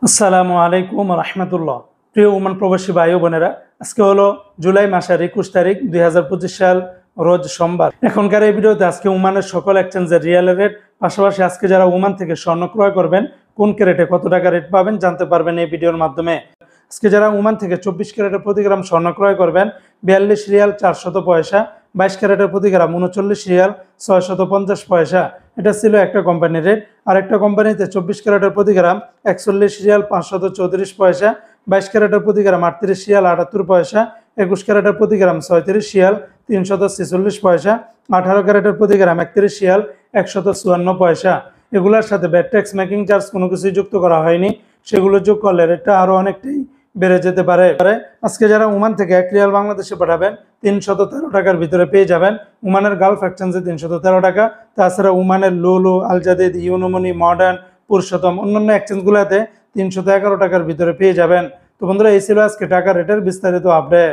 আসসালামু আলাইকুম রহমতুল্লাহ। প্রিয় ওমান প্রবাসী ভাই ও বোনেরা, আজকে হলো জুলাই মাসের 21 তারিখ 2025 সাল, রোজ সোমবার। এখনকার এই ভিডিওতে আজকে ওমানের সকল এক্সচেঞ্জের রিয়েল রেট, পাশাপাশি আজকে যারা ওমান থেকে স্বর্ণ ক্রয় করবেন কোন ক্যারেটে কত টাকা রেট পাবেন জানতে পারবেন এই ভিডিওর মাধ্যমে। আজকে যারা ওমান থেকে 24 ক্যারেটের প্রতি গ্রাম স্বর্ণ ক্রয় করবেন 42 রিয়াল 400 পয়সা, 22 ক্যারেটের প্রতি গ্রাম 39 রিয়াল 650 পয়সা। এটা ছিল একটা কোম্পানির রেট। আর একটা কোম্পানিতে 24 ক্যারেটের প্রতি গ্রাম 41 রিয়াল 534 পয়সা, 22 ক্যারেটের প্রতি গ্রাম 38 রিয়াল 78 পয়সা, 21 ক্যারেটের প্রতি গ্রাম 36 রিয়াল 346 পয়সা, 18 ক্যারেটের প্রতি গ্রাম 31 রিয়াল 154 পয়সা। এগুলোর সাথে ব্যাট ট্যাক্স, মেকিং চার্জ কোনো কিছুই যুক্ত করা হয়নি। সেগুলো যোগ করলে রেটটা আরও অনেকটাই বেড়ে যেতে পারে। আজকে যারা ওমান থেকে 1 রিয়াল বাংলাদেশে পাঠাবেন 313 টাকার ভিতরে পেয়ে যাবেন। ওমানের গালফ এক্সচেঞ্জে 313 টাকা। তাছাড়া ওমানের লুলু, আল জাদিদ, ইউনোমনি, মডার্ন, পুরুষোত্তম অন্যান্য এক্সচেঞ্জগুলোতে 311 টাকার ভিতরে পেয়ে যাবেন। তো বন্ধুরা, এই ছিল আজকে টাকা রেটের বিস্তারিত আপডেট।